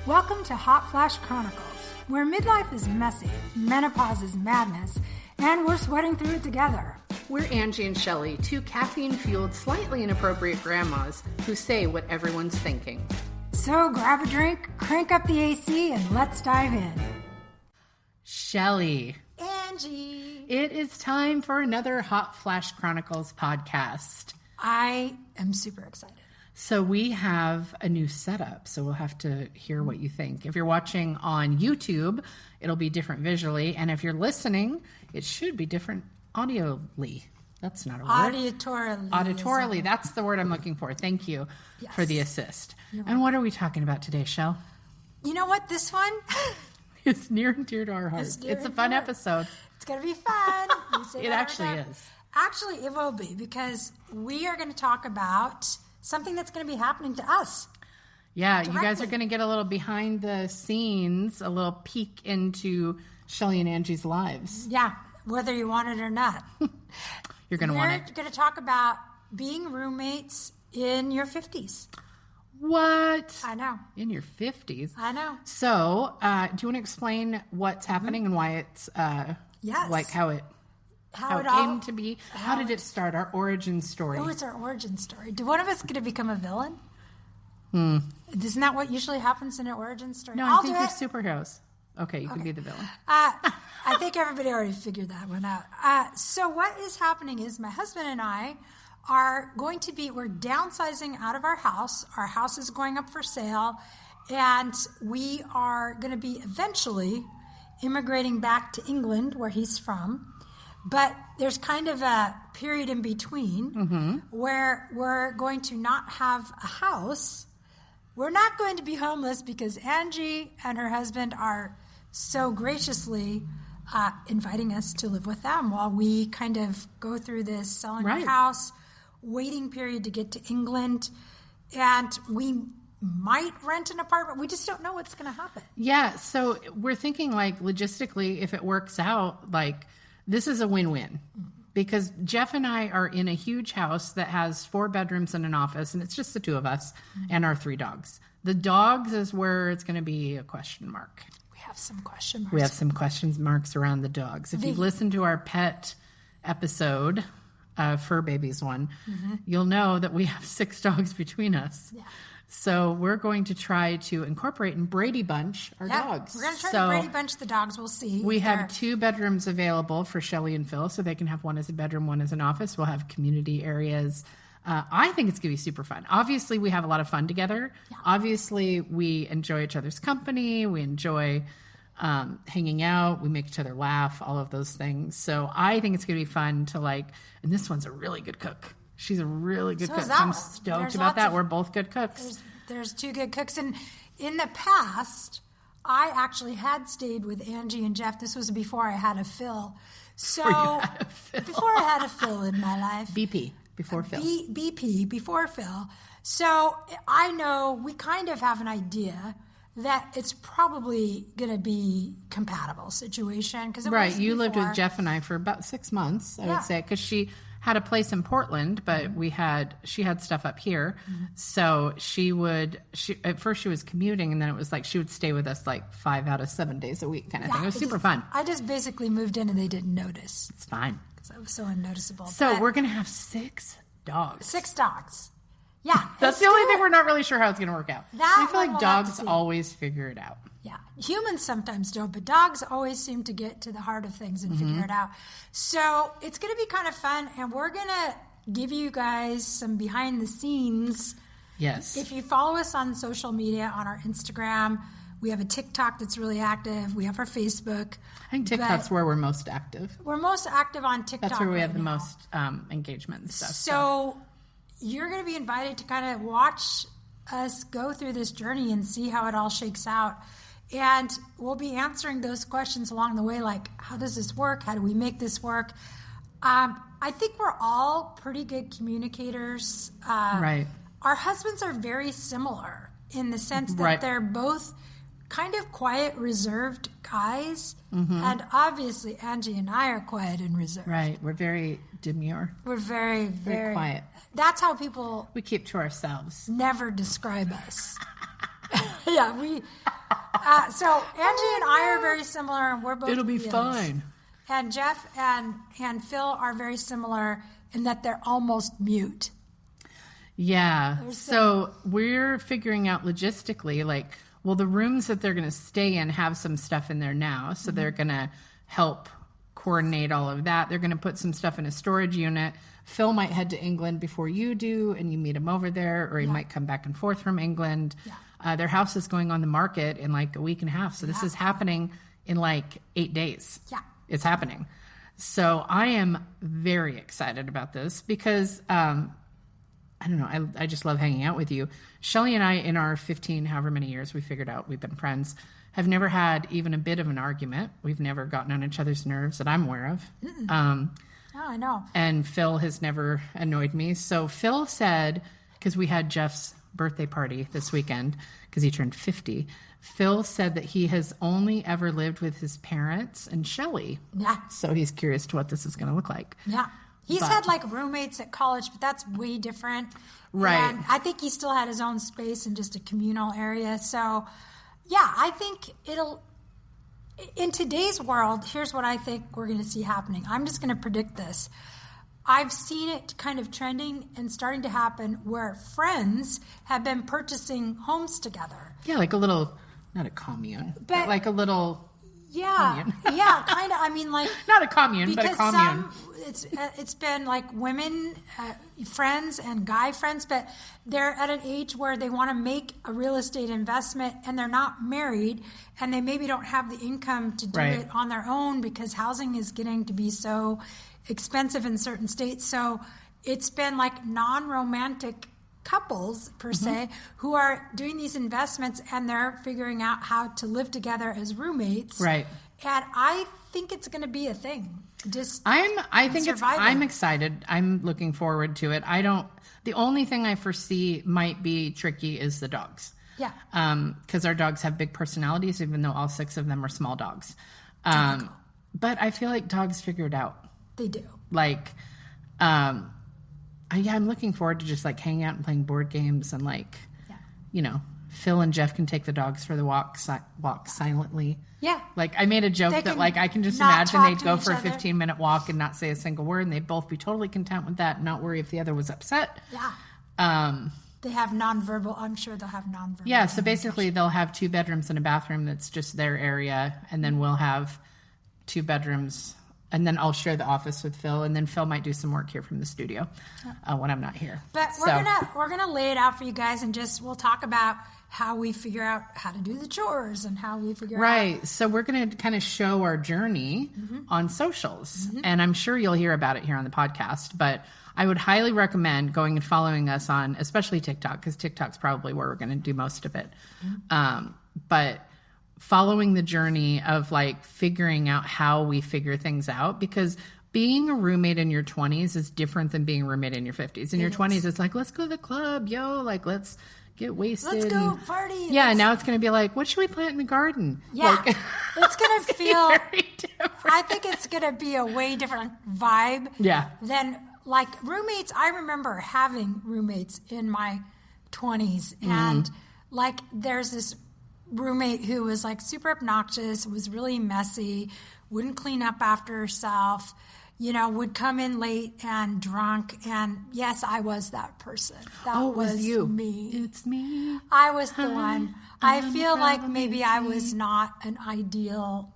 Welcome to Hot Flash Chronicles, where midlife is messy, menopause is madness, and we're sweating through it together. We're Angie and Shelly, two caffeine-fueled, slightly inappropriate grandmas who say what everyone's thinking. So grab a drink, crank up the AC, and let's dive in. Shelly. Angie. It is time for another Hot Flash Chronicles podcast. I am super excited. So we have a new setup, so we'll have to hear what you think. If you're watching on YouTube, it'll be different visually, and if you're listening, it should be different audioly. That's not a word. Auditorily. Auditorily, that's the word I'm looking for. Thank you for the assist. And what are we talking about today, Shell? You know what? This one? It's near and dear to our hearts. It's a fun episode. It's going to be fun. It actually is. Actually, it will be, because we are going to talk about something that's going to be happening to us. Yeah, directly. You guys are going to get a little behind the scenes, a little peek into Shelly and Angie's lives. Yeah, whether you want it or not. You're going to want it. We're going to talk about being roommates in your 50s. What? I know. In your 50s? I know. So, do you want to explain what's happening and why it's, like how it came to be? How did it start? Our origin story. Oh, it's our origin story. Do one of us get to become a villain? Isn't that what usually happens in an origin story? No, I think they're superheroes. Okay, you can be the villain. I think everybody already figured that one out. So what is happening is my husband and I are going to be, we're downsizing out of our house. Our house is going up for sale, and we are going to be eventually immigrating back to England, where he's from. But there's kind of a period in between where we're going to not have a house. We're not going to be homeless because Angie and her husband are so graciously inviting us to live with them while we kind of go through this selling our house, waiting period to get to England. And we might rent an apartment. We just don't know what's going to happen. Yeah, so we're thinking, like, logistically, if it works out, like, this is a win-win, because Jeff and I are in a huge house that has 4 bedrooms and an office, and it's just the 2 of us and our 3 dogs. The dogs is where it's going to be a question mark. We have some question marks. We have some question marks around the dogs. If you've listened to our pet episode, Fur Babies one, you'll know that we have 6 dogs between us. Yeah. So we're going to try to incorporate and Brady Bunch our dogs. We're going to try to Brady Bunch the dogs. We'll see. We have 2 bedrooms available for Shelly and Phil, so they can have one as a bedroom, one as an office. We'll have community areas. I think it's going to be super fun. Obviously, we have a lot of fun together. Yeah. Obviously, we enjoy each other's company. We enjoy hanging out. We make each other laugh, all of those things. So I think it's going to be fun to, like, and this one's a really good cook. She's a really good cook. I'm stoked about that. We're both good cooks. There's 2 good cooks. And in the past, I actually had stayed with Angie and Jeff. This was before I had a Phil. Before I had a Phil in my life. BP, before Phil. BP, before Phil. So I know we kind of have an idea that it's probably going to be compatible situation. Right. You lived with Jeff and I for about 6 months, I would say, because she had a place in Portland, but she had stuff up here. So at first she was commuting, and then it was like she would stay with us like 5 out of 7 days a week kind of thing. It was super fun. I just basically moved in and they didn't notice. It's fine. Because I was so unnoticeable. So we're going to have 6 dogs. 6 dogs. Yeah. That's the only thing we're not really sure how it's going to work out. I feel like dogs always figure it out. Yeah. Humans sometimes don't, but dogs always seem to get to the heart of things and figure it out. So it's going to be kind of fun, and we're going to give you guys some behind the scenes. Yes. If you follow us on social media, on our Instagram, we have a TikTok that's really active. We have our Facebook. I think TikTok's where we're most active. We're most active on TikTok. That's where we have the most engagement and stuff. So you're going to be invited to kind of watch us go through this journey and see how it all shakes out. And we'll be answering those questions along the way, like, how does this work? How do we make this work? I think we're all pretty good communicators. Right. Our husbands are very similar in the sense that they're both kind of quiet, reserved guys. And obviously, Angie and I are quiet and reserved. Right. We're very demure. We're very, very quiet. That's how people... We keep to ourselves. Never describe us. Yeah, So Angie and I are very similar, and we're both It'll be Leos. fine. And Jeff and Phil are very similar in that they're almost mute. Yeah. So we're figuring out logistically, like, well, the rooms that they're going to stay in have some stuff in there now. So they're going to help coordinate all of that. They're going to put some stuff in a storage unit. Phil might head to England before you do, and you meet him over there, or he might come back and forth from England. Yeah. Their house is going on the market in like a week and a half. So this is happening in like 8 days. Yeah. It's happening. So I am very excited about this because, I don't know, I just love hanging out with you. Shelly and I, in our 15, however many years we figured out we've been friends, have never had even a bit of an argument. We've never gotten on each other's nerves that I'm aware of. Oh, I know. And Phil has never annoyed me. So Phil said, because we had Jeff's birthday party this weekend, because he turned 50, Phil said that he has only ever lived with his parents and Shelly. Yeah. So he's curious to what this is going to look like. Yeah. He's had like roommates at college, but that's way different. Right. And I think he still had his own space in just a communal area. So, yeah, I think in today's world, here's what I think we're going to see happening. I'm just going to predict this. I've seen it kind of trending and starting to happen where friends have been purchasing homes together. Yeah, like a little, not a commune, but like a little commune. Yeah, kind of. I mean, like not a commune, but a commune. It's been like women friends and guy friends, but they're at an age where they want to make a real estate investment, and they're not married, and they maybe don't have the income to do it on their own because housing is getting to be so expensive in certain states. So it's been like non-romantic couples per se who are doing these investments, and they're figuring out how to live together as roommates. Right. And I think it's going to be a thing. I'm excited. I'm looking forward to it. The only thing I foresee might be tricky is the dogs. Yeah. Because our dogs have big personalities, even though all 6 of them are small dogs. But I feel like dogs figure it out. They do. Like, I'm looking forward to just like hanging out and playing board games and like, you know, Phil and Jeff can take the dogs for the walk silently. Yeah. Like I made a joke that like I can just imagine they'd go for a 15-minute walk and not say a single word, and they'd both be totally content with that and not worry if the other was upset. Yeah. They have nonverbal. I'm sure they'll have nonverbal. Yeah. So basically they'll have 2 bedrooms and a bathroom that's just their area, and then we'll have 2 bedrooms. And then I'll share the office with Phil, and then Phil might do some work here from the studio when I'm not here. But we're gonna lay it out for you guys, and we'll talk about how we figure out how to do the chores and how we figure out. Right. So we're gonna kind of show our journey on socials, and I'm sure you'll hear about it here on the podcast. But I would highly recommend going and following us on, especially TikTok, because TikTok's probably where we're going to do most of it. But following the journey of like figuring out how we figure things out, because being a roommate in your 20s is different than being a roommate in your 50s. In your 20s, it's like, let's go to the club, like let's get wasted. Let's go party. Yeah, now it's going to be like, what should we plant in the garden? Yeah, like, it's going to feel very different. I think it's going to be a way different vibe. Yeah. Than like roommates. I remember having roommates in my 20s, and like there's this roommate who was like super obnoxious, was really messy, wouldn't clean up after herself, would come in late and drunk. And yes, I was that person. That was you. Me. It's me. I was the one. I feel like maybe I was not an ideal.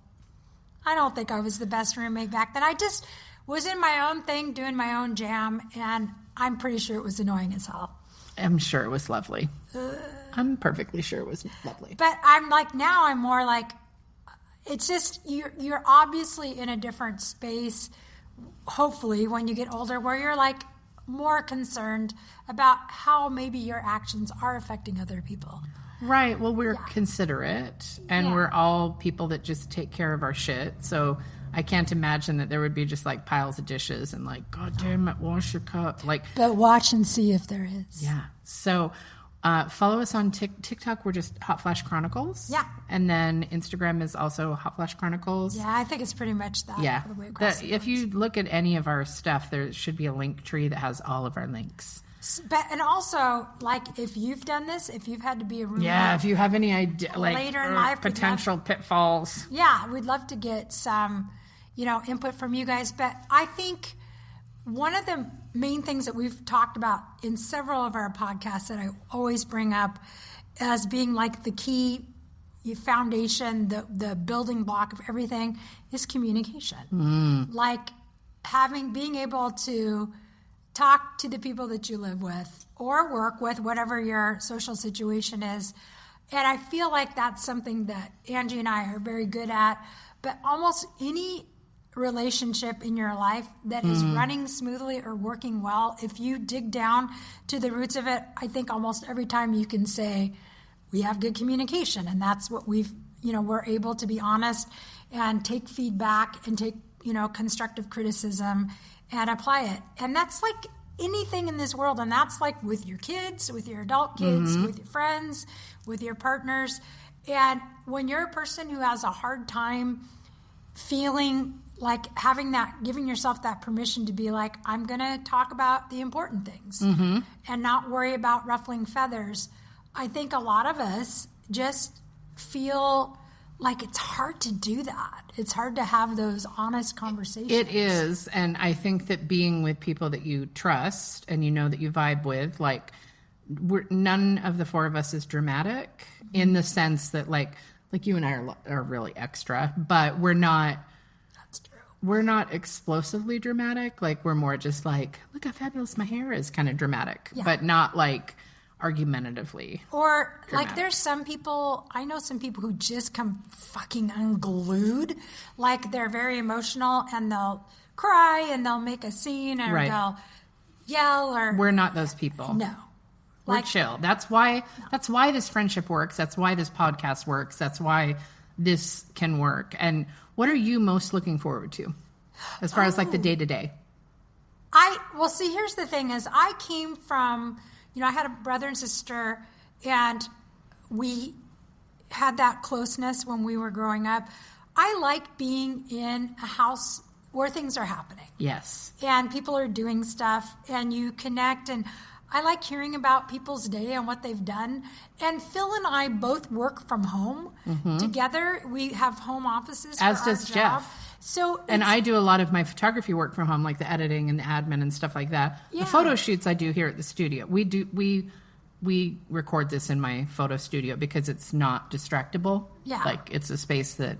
I don't think I was the best roommate back then. I just was in my own thing, doing my own jam, and I'm pretty sure it was annoying as hell. I'm sure it was lovely. I'm perfectly sure it was lovely. But I'm like, now I'm more like, it's just, you're obviously in a different space, hopefully, when you get older, where you're like more concerned about how maybe your actions are affecting other people. Right. Well, we're considerate, and we're all people that just take care of our shit. So I can't imagine that there would be just like piles of dishes and like, God damn it, wash your cup. Like, but watch and see if there is. Yeah. So follow us on TikTok. We're just Hot Flash Chronicles. Yeah. And then Instagram is also Hot Flash Chronicles. Yeah, I think it's pretty much that. Yeah. If you look at any of our stuff, there should be a link tree that has all of our links. And also, like, if you've done this, if you've had to be a roommate. Yeah, if you have any idea, like, later in life, potential pitfalls. Yeah, we'd love to get some, input from you guys. But I think one of the main things that we've talked about in several of our podcasts that I always bring up as being like the key foundation, the building block of everything is communication. Like being able to talk to the people that you live with or work with, whatever your social situation is. And I feel like that's something that Angie and I are very good at. But almost any relationship in your life that is running smoothly or working well, if you dig down to the roots of it, I think almost every time you can say, we have good communication. And that's what we're able to be honest and take feedback and take, constructive criticism and apply it. And that's like anything in this world. And that's like with your kids, with your adult kids, with your friends, with your partners. And when you're a person who has a hard time feeling like giving yourself that permission to be like, I'm going to talk about the important things and not worry about ruffling feathers. I think a lot of us just feel like it's hard to do that. It's hard to have those honest conversations. It is. And I think that being with people that you trust and that you vibe with, like, none of the four of us is dramatic in the sense that like you and I are really extra, but we're not. That's true. We're not explosively dramatic. Like, we're more just like, look how fabulous my hair is, kind of dramatic, but not like argumentatively. Or like there's some people, I know some people who just come fucking unglued. Like they're very emotional and they'll cry and they'll make a scene or they'll yell or. We're not those people. No. We're chill. That's why this friendship works. That's why this podcast works. That's why this can work. And what are you most looking forward to as far as like the day to day? Well, see, here's the thing is I came from, I had a brother and sister and we had that closeness when we were growing up. I like being in a house where things are happening. Yes. And people are doing stuff and you connect, and I like hearing about people's day and what they've done. And Phil and I both work from home together. We have home offices for as does Jeff. And I do a lot of my photography work from home, like the editing and the admin and stuff like that. Yeah. The photo shoots I do here at the studio. We record this in my photo studio because it's not distractible. Yeah. Like it's a space that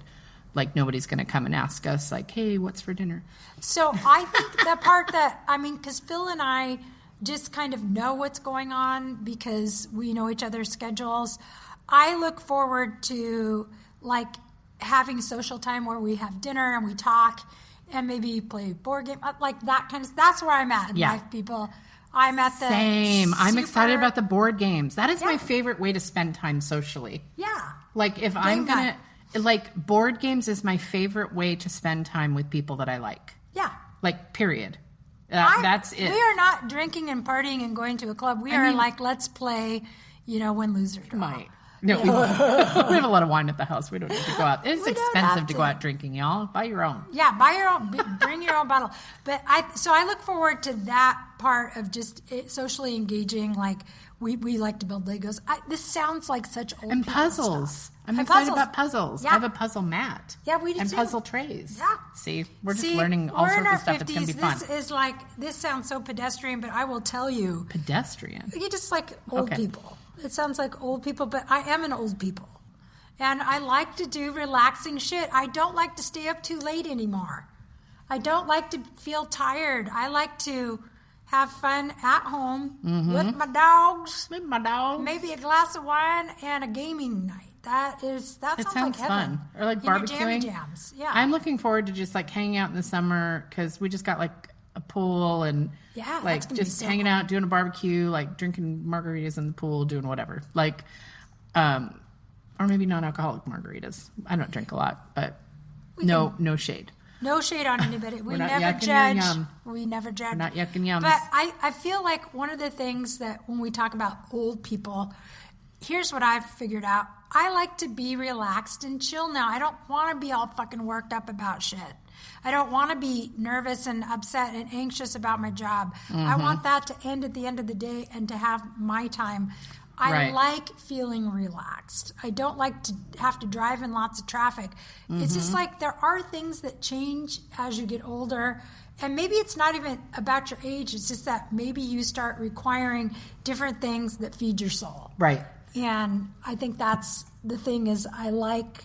like nobody's going to come and ask us like, hey, what's for dinner? So I think the part because Phil and I just kind of know what's going on because we know each other's schedules. I look forward to like having social time where we have dinner and we talk and maybe play board game, like that kind of. That's where I'm at in life, people. I'm at the same. I'm excited about the board games. That is my favorite way to spend time socially. Yeah. Like if I'm gonna like board games is my favorite way to spend time with people that I like. Yeah. Like period. That's it. We are not drinking and partying and going to a club. We are like, let's play, win, lose, or draw. No, we have a lot of wine at the house. We don't need to go out. It's expensive to go out drinking, y'all. Buy your own. Yeah, buy your own. Bring your own bottle. But I look forward to that part of just socially engaging. Like we like to build Legos. This sounds like such old and puzzles. Stuff. I'm excited about puzzles. Yeah. I have a puzzle mat. Yeah, we do and too. puzzle trays. Yeah. See, we're just learning all sorts of stuff. 50s. It's going to be fun. This sounds so pedestrian, but I will tell you. Pedestrian? You just like old people. It sounds like old people, but I am an old people. And I like to do relaxing shit. I don't like to stay up too late anymore. I don't like to feel tired. I like to have fun at home with my dogs. With my dogs. Maybe a glass of wine and a gaming night. That sounds like heaven. Fun. Or like barbecuing. Jams. Yeah. I'm looking forward to just like hanging out in the summer because we just got like a pool and like just hanging out, doing a barbecue, like drinking margaritas in the pool, doing whatever. Like, or maybe non-alcoholic margaritas. I don't drink a lot, but no shade. No shade on anybody. We never judge. We never judge. We're not yucking yums. But I feel like one of the things that when we talk about old people here's what I've figured out. I like to be relaxed and chill now. I don't want to be all fucking worked up about shit. I don't want to be nervous and upset and anxious about my job. I want that to end at the end of the day and to have my time. I like feeling relaxed. I don't like to have to drive in lots of traffic. It's just like there are things that change as you get older. And maybe it's not even about your age. It's just that maybe you start requiring different things that feed your soul. Right. And I think that's the thing is I like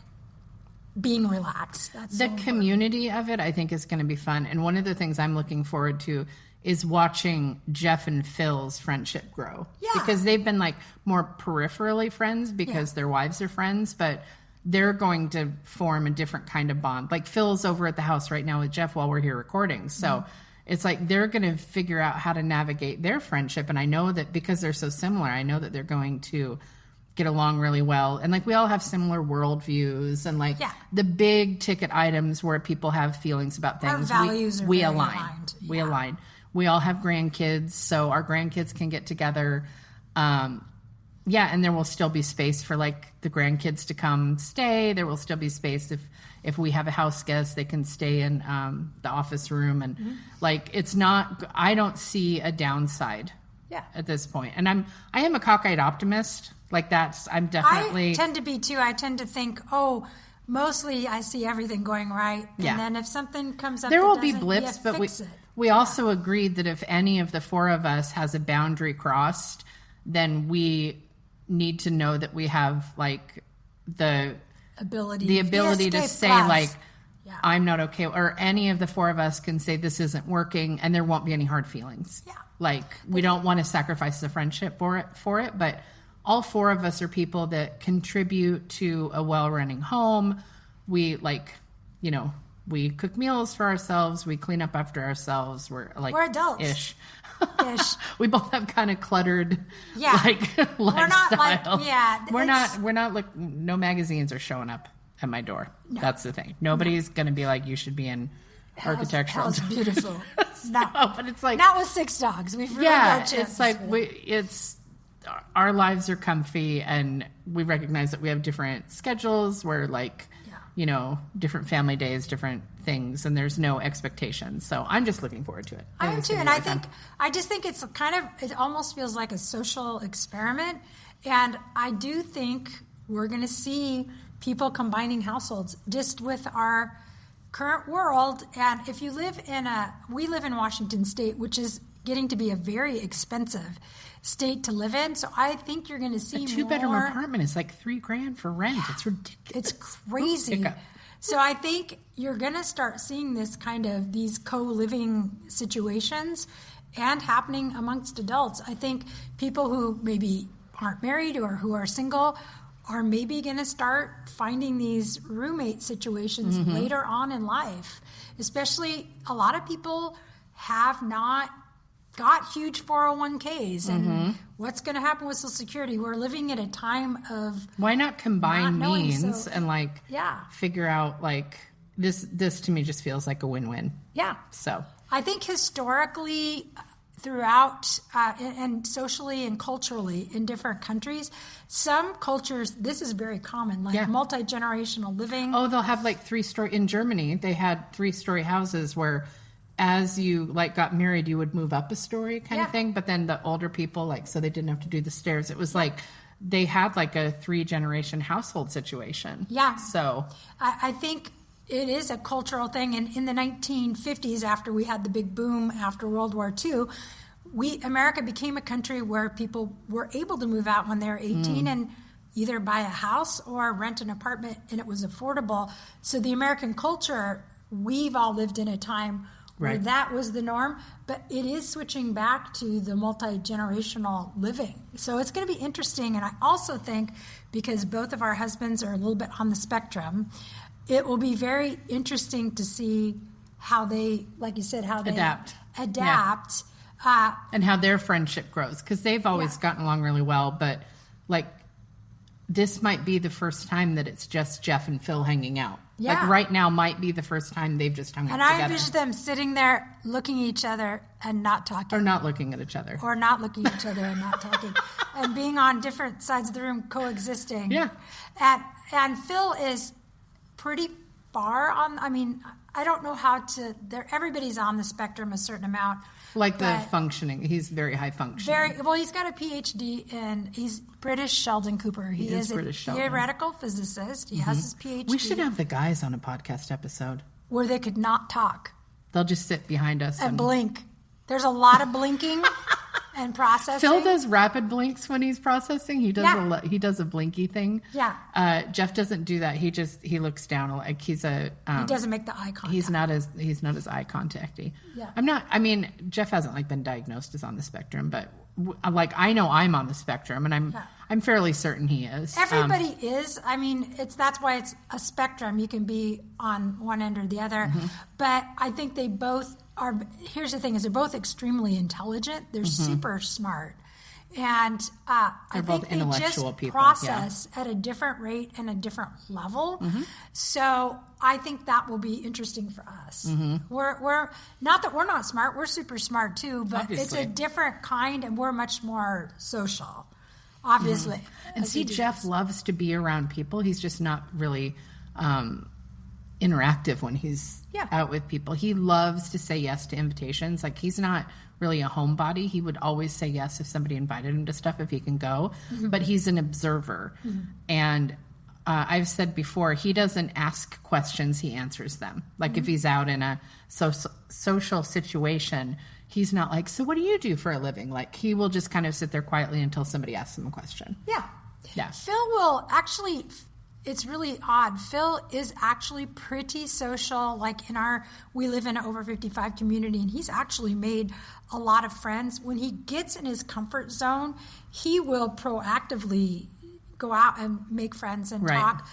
being relaxed. That's the community of it, I think, is going to be fun. And one of the things I'm looking forward to is watching Jeff and Phil's friendship grow. Yeah. Because they've been like more peripherally friends because their wives are friends, but they're going to form a different kind of bond. Like Phil's over at the house right now with Jeff while we're here recording. So it's like they're going to figure out how to navigate their friendship. And I know that because they're so similar, I know that they're going to get along really well. And like we all have similar worldviews and like the big ticket items where people have feelings about things. Our values we are align. aligned. We align. We all have grandkids, so our grandkids can get together. And there will still be space for like the grandkids to come stay. There will still be space if we have a house guest, they can stay in the office room. And like, it's not, I don't see a downside at this point. And I am a cockeyed optimist. Like I'm definitely. I tend to be too. I tend to think, mostly I see everything going right. And then if something comes up, there will be blips, but fix it. We also agreed that if any of the four of us has a boundary crossed, then we need to know that we have like the ability to say like, I'm not okay, or any of the four of us can say this isn't working, and there won't be any hard feelings. Yeah. Like we don't want to sacrifice the friendship for it, but all four of us are people that contribute to a well-running home. We we cook meals for ourselves. We clean up after ourselves. We're adults. Ish. We both have kind of cluttered lifestyle. We're not like no magazines are showing up at my door. No. That's the thing. Nobody's going to be like, you should be in architectural. How's beautiful. But it's like not with 6 dogs. We've really got it's like our lives are comfy, and we recognize that we have different schedules. We're like. Different family days, different things, and there's no expectations. So I'm just looking forward to it. I am too, and I just think it's it almost feels like a social experiment, and I do think we're going to see people combining households just with our current world. And if you we live in Washington State, which is getting to be a very expensive state to live in. So I think you're going to see a 2-bedroom apartment is like $3,000 for rent. Yeah, it's ridiculous. It's crazy. So I think you're going to start seeing this kind of these co-living situations and happening amongst adults. I think people who maybe aren't married or who are single are maybe going to start finding these roommate situations later on in life. Especially a lot of people have not got huge 401ks, and what's going to happen with Social Security? We're living at a time of why not combine means and figure out like this to me just feels like a win-win. Yeah. So I think historically throughout and socially and culturally in different countries, some cultures, this is very common, like multi-generational living. Oh, they'll have like 3-story in Germany. They had 3-story houses where as you like got married, you would move up a story kind of thing. But then the older people, so they didn't have to do the stairs. It was like they had like a 3-generation household situation. Yeah. So I think it is a cultural thing. And in the 1950s, after we had the big boom after World War II, America became a country where people were able to move out when they were 18 and either buy a house or rent an apartment, and it was affordable. So the American culture, we've all lived in a time where that was the norm, but it is switching back to the multi-generational living. So it's going to be interesting, and I also think because both of our husbands are a little bit on the spectrum, it will be very interesting to see how they, like you said, how they adapt. And how their friendship grows, because they've always gotten along really well, but like this might be the first time that it's just Jeff and Phil hanging out. Yeah. Like right now might be the first time they've just hung out and together. I envision them sitting there looking at each other and not talking. Or not looking at each other. Or not looking at each other and not talking. And being on different sides of the room coexisting. Yeah. And Phil is pretty far on, I mean, I don't know how to, everybody's on the spectrum a certain amount. Like the functioning. He's very high functioning. Well, he's got a PhD and he's British Sheldon Cooper. He is a theoretical physicist. He has his PhD. We should have the guys on a podcast episode. Where they could not talk. They'll just sit behind us. And blink. There's a lot of blinking and processing. Phil does rapid blinks when he's processing. He does he does a blinky thing. Yeah. Jeff doesn't do that. He looks down like he's a. He doesn't make the eye contact. He's not as eye contacty. Yeah. Jeff hasn't been diagnosed as on the spectrum, but I know I'm on the spectrum, and I'm fairly certain he is. Everybody is. I mean, that's why it's a spectrum. You can be on one end or the other, but I think they both are. Here's the thing: is they're both extremely intelligent. They're super smart, and I think they just process at a different rate and a different level. So I think that will be interesting for us. We're not that we're not smart. We're super smart too, but Obviously. It's a different kind, and we're much more social. Obviously. And see, Jeff loves to be around people. He's just not really interactive when he's out with people. He loves to say yes to invitations. Like, he's not really a homebody. He would always say yes if somebody invited him to stuff if he can go. But he's an observer. And I've said before, he doesn't ask questions, he answers them. Like if he's out in a social situation, he's not like, so what do you do for a living? Like, he will just kind of sit there quietly until somebody asks him a question. Yeah. Phil will actually, it's really odd. Phil is actually pretty social. Like we live in an over 55 community, and he's actually made a lot of friends. When he gets in his comfort zone, he will proactively go out and make friends and talk.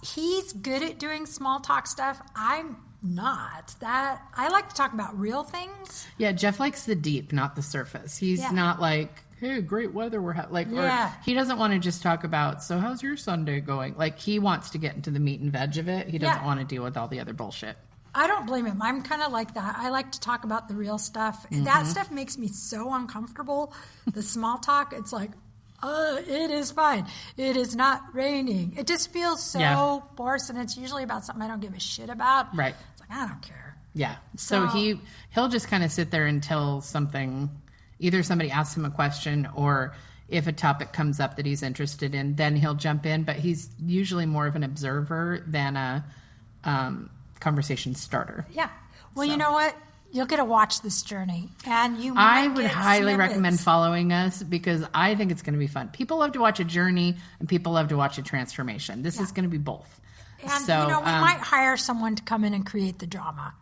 He's good at doing small talk stuff. I'm not. I like to talk about real things. Yeah, Jeff likes the deep, not the surface. He's not like, hey, great weather we're having. Or he doesn't want to just talk about, so how's your Sunday going? Like, he wants to get into the meat and veg of it. He doesn't want to deal with all the other bullshit. I don't blame him. I'm kind of like that. I like to talk about the real stuff. That stuff makes me so uncomfortable. The small talk, it's like, it is fine. It is not raining. It just feels so forced, and it's usually about something I don't give a shit about. Right. It's like, I don't care. Yeah. So he'll just kind of sit there until either somebody asks him a question, or if a topic comes up that he's interested in, then he'll jump in. But he's usually more of an observer than a conversation starter. Yeah. Well, you know what? You'll get to watch this journey, and I would highly recommend following us, because I think it's going to be fun. People love to watch a journey, and people love to watch a transformation. This is going to be both. And, we might hire someone to come in and create the drama.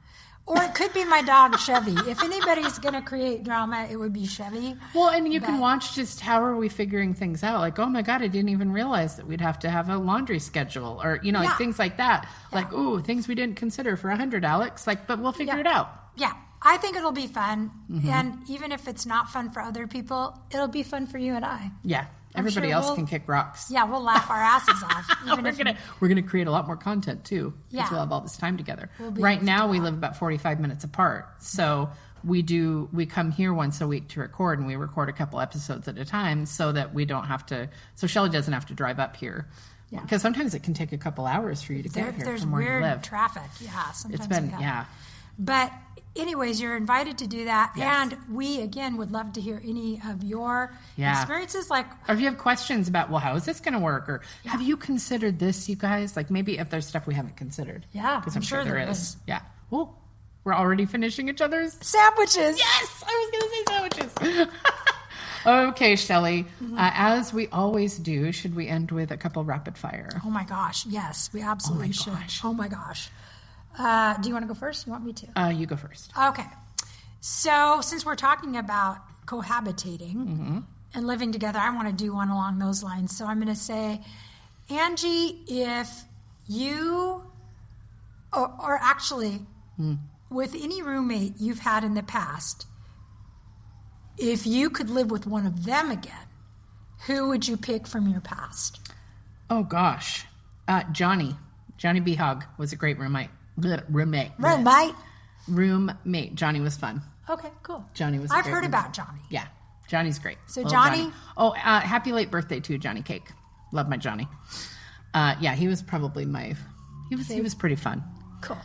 Or it could be my dog, Chevy. If anybody's going to create drama, it would be Chevy. Well, and you can watch just how are we figuring things out. Like, oh, my God, I didn't even realize that we'd have to have a laundry schedule. Or, like things like that. Yeah. Like, ooh, things we didn't consider for $100, Alex. Like, but we'll figure it out. Yeah. I think it'll be fun. And even if it's not fun for other people, it'll be fun for you and I. Yeah. Everybody else can kick rocks. Yeah, we'll laugh our asses off. We're gonna create a lot more content too, because we'll have all this time together. Right now, we live about 45 minutes apart, so we come here once a week to record, and we record a couple episodes at a time, so that we don't have to. So Shelly doesn't have to drive up here, because sometimes it can take a couple hours for you to get here. There's from where weird you live. traffic. Yeah, sometimes it's been But anyways, you're invited to do that. Yes. And we, again, would love to hear any of your experiences. Or if you have questions about, well, how is this going to work? Or have you considered this, you guys? Like, maybe if there's stuff we haven't considered. Yeah, because I'm sure there is. Yeah. Well, we're already finishing each other's sandwiches. Yes! I was going to say sandwiches. Okay, Shelly. As we always do, should we end with a couple rapid fire? Oh, my gosh. Yes, we absolutely should. Oh, my gosh. Do you want to go first? You want me to? You go first. Okay. So since we're talking about cohabitating and living together, I want to do one along those lines. So I'm going to say, Angie, if you, or actually, with any roommate you've had in the past, if you could live with one of them again, who would you pick from your past? Oh, gosh. Johnny B. Hogg was a great roommate. Roommate. Johnny was fun. Okay, cool. Johnny was. I've heard about Johnny. Yeah, Johnny's great. So Johnny. Oh, happy late birthday to Johnny Cake. Love my Johnny. Yeah, he was probably he was pretty fun. Cool.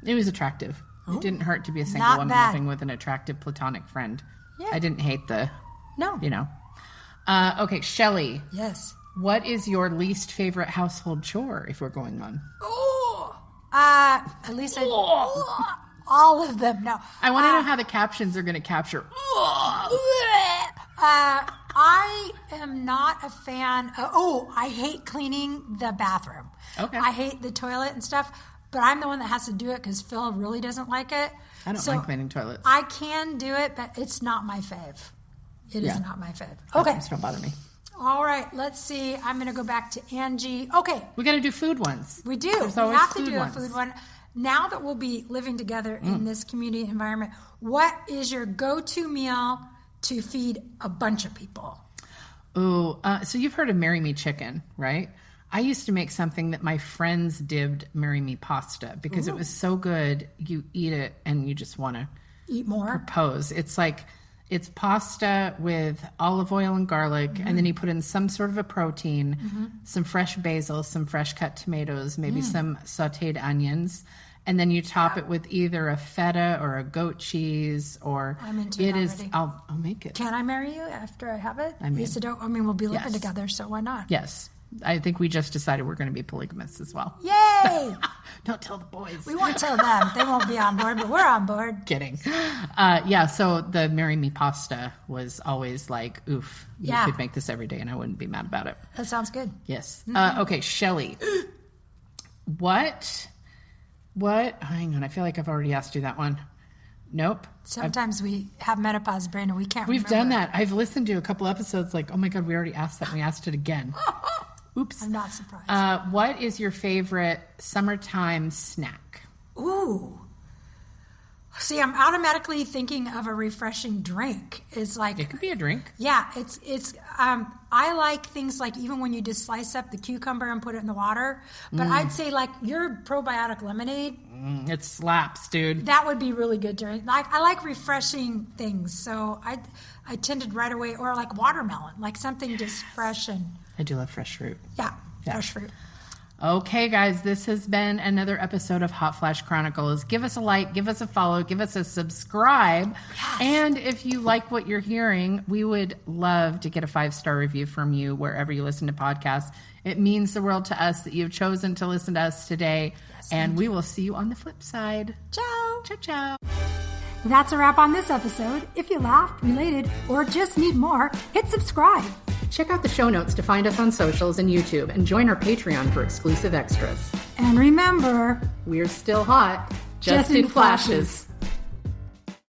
It was attractive. It didn't hurt to be a single woman living with an attractive platonic friend. Yeah. I didn't hate okay, Shelly. Yes. What is your least favorite household chore if we're going on? At least all of them. No. I want to know how the captions are going to capture. I am not a fan. I hate cleaning the bathroom. Okay. I hate the toilet and stuff, but I'm the one that has to do it because Phil really doesn't like it. I don't like cleaning toilets. I can do it, but it's not my fave. It is not my fave. Okay. Don't bother me. All right, let's see. I'm going to go back to Angie. Okay. We got to do food ones. We do. We have to do a food one. Now that we'll be living together in this community environment, what is your go-to meal to feed a bunch of people? Oh, so you've heard of Marry Me Chicken, right? I used to make something that my friends dibbed Marry Me Pasta because it was so good. You eat it and you just want to eat more. Propose. It's pasta with olive oil and garlic, and then you put in some sort of a protein, some fresh basil, some fresh cut tomatoes, maybe some sautéed onions, and then you top it with either a feta or a goat cheese, or I'm into it already. I'll make it. Can I marry you after I have it? We'll be living together, so why not? Yes. I think we just decided we're going to be polygamists as well. Yay! Don't tell the boys. We won't tell them. They won't be on board, but we're on board. Kidding. So the Marry Me Pasta was always like, oof, you could make this every day and I wouldn't be mad about it. That sounds good. Yes. Okay, Shelly. What? Hang on, I feel like I've already asked you that one. Nope. Sometimes we have menopause brain and we can't remember. We've done that. I've listened to a couple episodes like, oh my God, we already asked that and we asked it again. Oops. I'm not surprised. What is your favorite summertime snack? Ooh. See, I'm automatically thinking of a refreshing drink. It's like it could be a drink. Yeah, it's I like things like even when you just slice up the cucumber and put it in the water. But I'd say like your probiotic lemonade. It slaps, dude. That would be really good drink. Like I like refreshing things, so I tended right away, or like watermelon, like something just fresh and. I do love fresh fruit. Yeah, fresh fruit. Okay, guys, this has been another episode of Hot Flash Chronicles. Give us a like, give us a follow, give us a subscribe. Yes. And if you like what you're hearing, we would love to get a 5-star review from you wherever you listen to podcasts. It means the world to us that you've chosen to listen to us today. Yes, and we will see you on the flip side. Ciao. Ciao, ciao. That's a wrap on this episode. If you laughed, related, or just need more, hit subscribe. Check out the show notes to find us on socials and YouTube, and join our Patreon for exclusive extras. And remember, we're still hot, just in flashes.